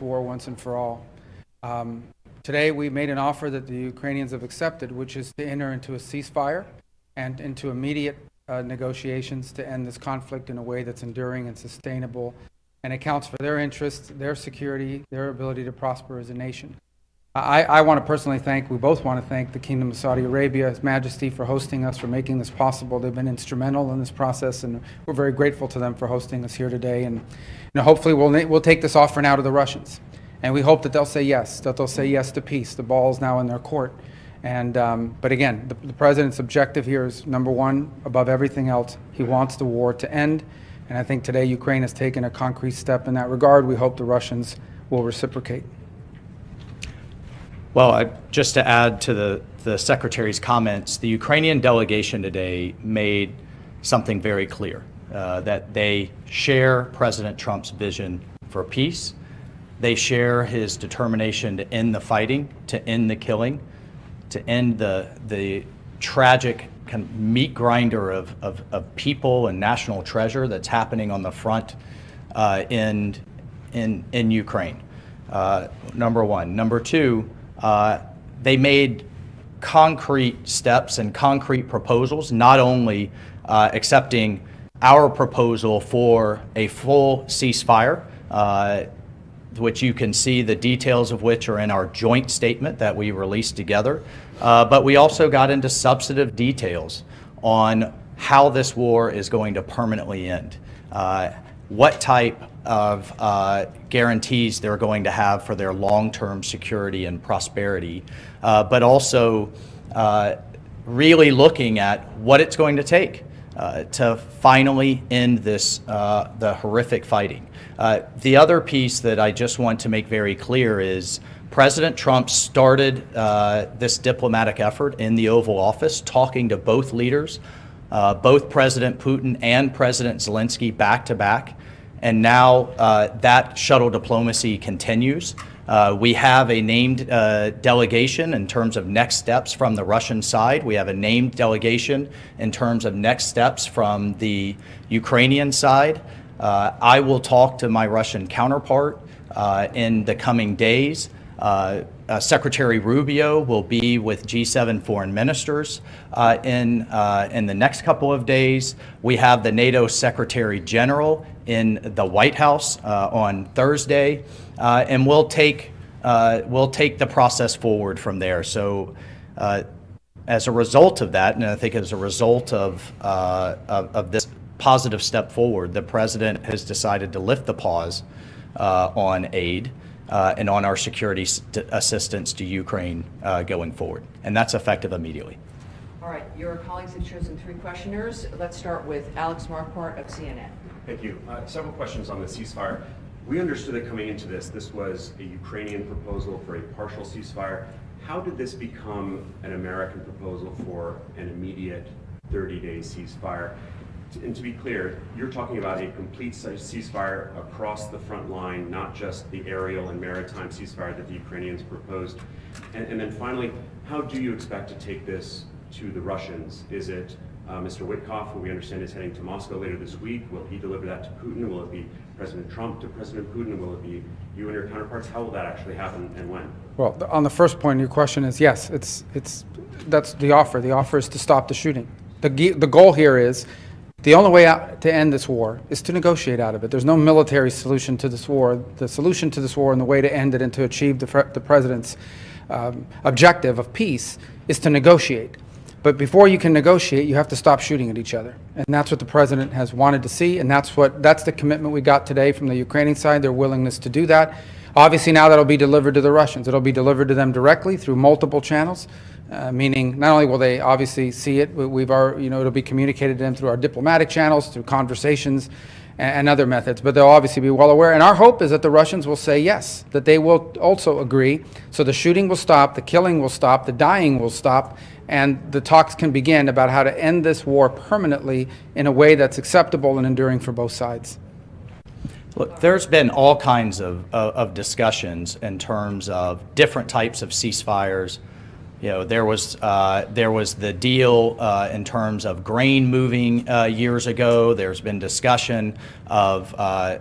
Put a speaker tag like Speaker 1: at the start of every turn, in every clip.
Speaker 1: war once and for all. Today we made an offer that the Ukrainians have accepted, which is to enter into a ceasefire and into immediate negotiations to end this conflict in a way that's enduring and sustainable and accounts for their interests, their security, their ability to prosper as a nation. I want to personally thank, we both want to thank the Kingdom of Saudi Arabia, His Majesty, for hosting us, for making this possible. They've been instrumental in this process, and we're very grateful to them for hosting us here today. And hopefully we'll take this offer now to the Russians. And we hope that they'll say yes to peace. The ball's now in their court. And but again, the president's objective here is, number one, above everything else, he wants the war to end. And I think today Ukraine has taken a concrete step in that regard. We hope the Russians will reciprocate.
Speaker 2: Well, just to add to the Secretary's comments, the Ukrainian delegation today made something very clear, that they share President Trump's vision for peace. They share his determination to end the fighting, to end the killing, to end the tragic kind of meat grinder of people and national treasure that's happening on the front in Ukraine. Number one. Number two, they made concrete steps and concrete proposals, not only accepting our proposal for a full ceasefire, which you can see the details of which are in our joint statement that we released together, but we also got into substantive details on how this war is going to permanently end, what type of guarantees they're going to have for their long-term security and prosperity, but also really looking at what it's going to take to finally end this, the horrific fighting. The other piece that I just want to make very clear is President Trump started this diplomatic effort in the Oval Office, talking to both leaders, both President Putin and President Zelensky back to back. And now that shuttle diplomacy continues. We have a named delegation in terms of next steps from the Russian side. We have a named delegation in terms of next steps from the Ukrainian side. I will talk to my Russian counterpart in the coming days. Secretary Rubio will be with G7 foreign ministers in the next couple of days. We have the NATO Secretary General in the White House on Thursday, and we'll take the process forward from there. So, as a result of that, and I think as a result of this positive step forward, the president has decided to lift the pause on aid and on our security assistance to Ukraine going forward, and that's effective immediately.
Speaker 3: All right, your colleagues have chosen 3 questioners. Let's start with Alex Marquardt of CNN.
Speaker 4: Thank you. Several questions on the ceasefire. We understood that coming into this was a Ukrainian proposal for a partial ceasefire. How did this become an American proposal for an immediate 30-day ceasefire? And to be clear, you're talking about a complete ceasefire across the front line, not just the aerial and maritime ceasefire that the Ukrainians proposed. And then finally, how do you expect to take this to the Russians? Is it Mr. Witkoff, who we understand is heading to Moscow later this week? Will he deliver that to Putin? Will it be President Trump to President Putin? Will it be you and your counterparts? How will that actually happen and when?
Speaker 1: Well, on the first point, your question is yes. That's the offer. The offer is to stop the shooting. The goal here is, the only way out to end this war is to negotiate out of it. There's no military solution to this war. The solution to this war and the way to end it and to achieve the president's objective of peace is to negotiate. But before you can negotiate, you have to stop shooting at each other. And that's what the president has wanted to see, and that's the commitment we got today from the Ukrainian side, their willingness to do that. Obviously now that'll be delivered to the Russians. It'll be delivered to them directly through multiple channels. Meaning not only will they obviously see it, but it'll be communicated to them through our diplomatic channels, through conversations and other methods, but they'll obviously be well aware. And our hope is that the Russians will say yes, that they will also agree. So the shooting will stop, the killing will stop, the dying will stop, and the talks can begin about how to end this war permanently in a way that's acceptable and enduring for both sides.
Speaker 2: Look, there's been all kinds of discussions in terms of different types of ceasefires, You know, there was the deal in terms of grain moving years ago. There's been discussion of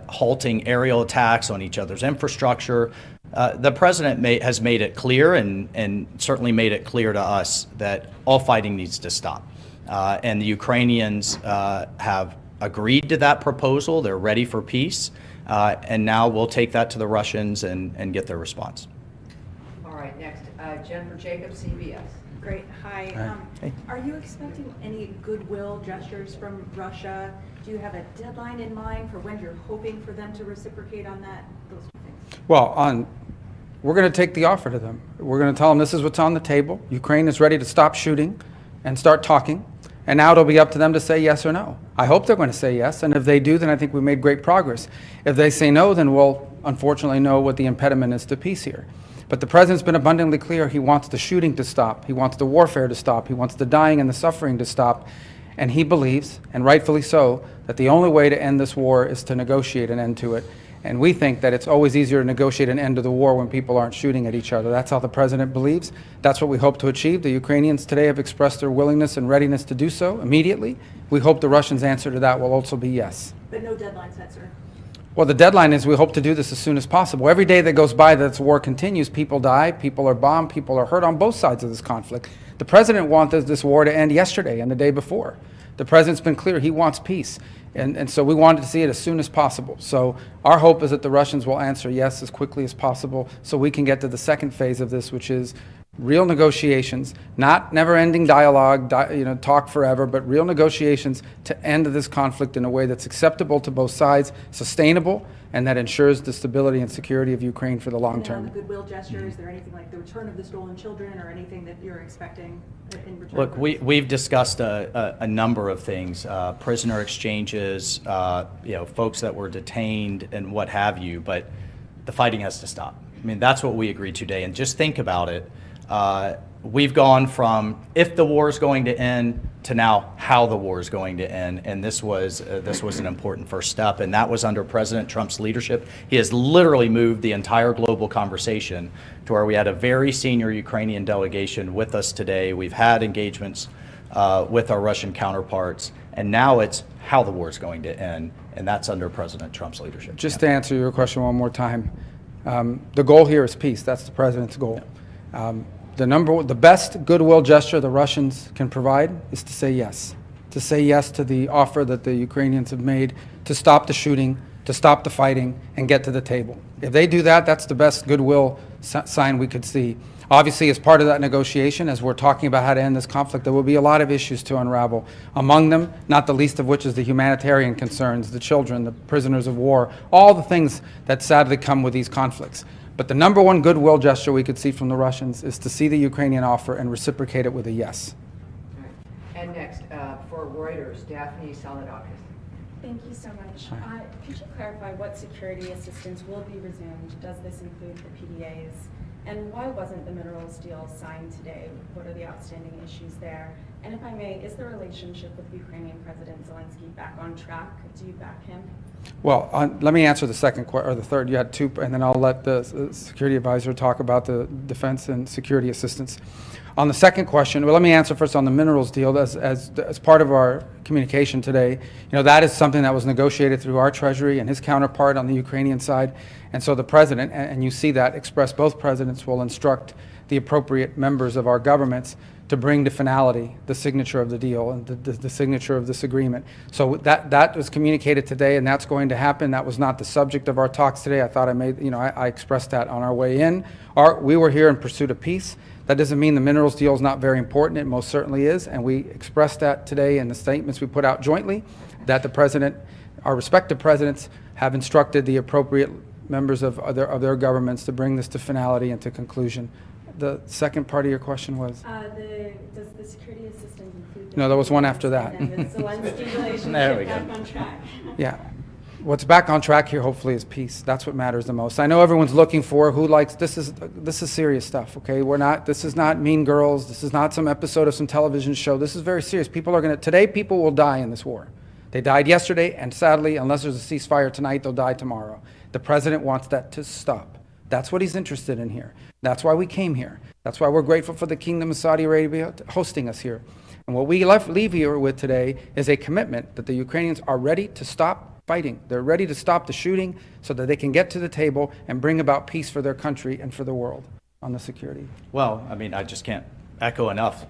Speaker 2: halting aerial attacks on each other's infrastructure. The president has made it clear, and certainly made it clear to us, that all fighting needs to stop. And the Ukrainians have agreed to that proposal. They're ready for peace. And now we'll take that to the Russians and get their response.
Speaker 3: All right, next, Jennifer Jacobs, CBS.
Speaker 5: Great. Hi.
Speaker 2: Hey.
Speaker 5: Are you expecting any goodwill gestures from Russia? Do you have a deadline in mind for when you're hoping for them to reciprocate on that? Those two things.
Speaker 1: Well, we're going to take the offer to them. We're going to tell them this is what's on the table. Ukraine is ready to stop shooting and start talking. And now it'll be up to them to say yes or no. I hope they're going to say yes, and if they do, then I think we made great progress. If they say no, then we'll unfortunately know what the impediment is to peace here. But the president's been abundantly clear he wants the shooting to stop. He wants the warfare to stop. He wants the dying and the suffering to stop. And he believes, and rightfully so, that the only way to end this war is to negotiate an end to it. And we think that it's always easier to negotiate an end to the war when people aren't shooting at each other. That's how the president believes. That's what we hope to achieve. The Ukrainians today have expressed their willingness and readiness to do so immediately. We hope the Russians' answer to that will also be yes.
Speaker 5: But no deadline set, sir.
Speaker 1: Well, the deadline is we hope to do this as soon as possible. Every day that goes by that this war continues, people die, people are bombed, people are hurt on both sides of this conflict. The president wanted this war to end yesterday and the day before. The president's been clear he wants peace. And so we wanted to see it as soon as possible. So our hope is that the Russians will answer yes as quickly as possible so we can get to the second phase of this, which is real negotiations, not never-ending dialogue, talk forever, but real negotiations to end this conflict in a way that's acceptable to both sides, sustainable, and that ensures the stability and security of Ukraine for the long
Speaker 5: And then on
Speaker 1: term.
Speaker 5: the goodwill gesture, is there anything like the return of the stolen children or anything that you're expecting in return?
Speaker 2: Look, we've discussed a number of things, prisoner exchanges, folks that were detained and what have you, but the fighting has to stop. I mean, that's what we agreed today. And just think about it. We've gone from if the war is going to end to now how the war is going to end, and this was an important first step, and that was under President Trump's leadership. He has literally moved the entire global conversation to where we had a very senior Ukrainian delegation with us today. We've had engagements with our Russian counterparts, and now it's how the war is going to end, and that's under President Trump's leadership.
Speaker 1: Just to answer your question one more time, the goal here is peace. That's the president's goal. The best goodwill gesture the Russians can provide is to say yes to the offer that the Ukrainians have made to stop the shooting, to stop the fighting, and get to the table. If they do that, that's the best goodwill sign we could see. Obviously, as part of that negotiation, as we're talking about how to end this conflict, there will be a lot of issues to unravel. Among them, not the least of which is the humanitarian concerns, the children, the prisoners of war, all the things that sadly come with these conflicts. But the number one goodwill gesture we could see from the Russians is to see the Ukrainian offer and reciprocate it with a yes.
Speaker 3: All right. And next, for Reuters, Daphne Saladakis.
Speaker 6: Thank you so much. Could you clarify what security assistance will be resumed? Does this include the PDAs? And why wasn't the minerals deal signed today? What are the outstanding issues there? And if I may, is the relationship with Ukrainian President Zelensky back on track? Do you back him?
Speaker 1: Well, let me answer the second or the third. You had two, and then I'll let the security advisor talk about the defense and security assistance. On the second question, well, let me answer first on the minerals deal. As part of our communication today, that is something that was negotiated through our Treasury and his counterpart on the Ukrainian side. And so the president, and you see that expressed, both presidents will instruct the appropriate members of our governments to bring to finality the signature of the deal and the signature of this agreement. So that was communicated today, and that's going to happen. That was not the subject of our talks today. I thought I expressed that on our way in. We were here in pursuit of peace. That doesn't mean the minerals deal is not very important. It most certainly is, and we expressed that today in the statements we put out jointly, that the president, our respective presidents, have instructed the appropriate members of their governments to bring this to finality and to conclusion. The second part of your question was?
Speaker 6: Does the security assistance include the...
Speaker 1: No, there was one after that.
Speaker 6: And the Zelensky relationship
Speaker 2: There we go.
Speaker 6: back on track?
Speaker 1: Yeah. What's back on track here, hopefully, is peace. That's what matters the most. I know everyone's looking for who likes, this is serious stuff, okay? This is not Mean Girls. This is not some episode of some television show. This is very serious. Today, people will die in this war. They died yesterday, and sadly, unless there's a ceasefire tonight, they'll die tomorrow. The president wants that to stop. That's what he's interested in here. That's why we came here. That's why we're grateful for the Kingdom of Saudi Arabia hosting us here. And what we leave here with today is a commitment that the Ukrainians are ready to stop fighting. They're ready to stop the shooting so that they can get to the table and bring about peace for their country and for the world on the security.
Speaker 2: Well, I mean, I just can't echo enough.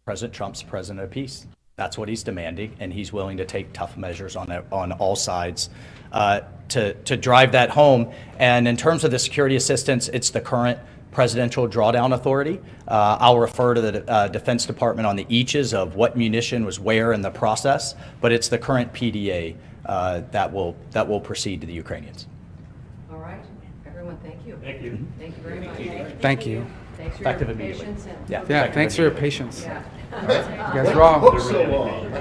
Speaker 2: President Trump's president of peace. That's what he's demanding, and he's willing to take tough measures on all sides to drive that home. And in terms of the security assistance, it's the current Presidential Drawdown Authority. I'll refer to the Defense Department on the eaches of what munition was where in the process, but it's the current PDA that will proceed to the Ukrainians.
Speaker 3: All right, everyone, thank you.
Speaker 4: Thank you.
Speaker 3: Thank you very much.
Speaker 1: Thank you.
Speaker 3: Thanks for
Speaker 2: Effective
Speaker 3: your
Speaker 2: immediately.
Speaker 3: patience and.
Speaker 2: Yeah.
Speaker 1: Yeah, thanks for your patience.
Speaker 3: Yeah.
Speaker 1: You guys are all.
Speaker 7: So long.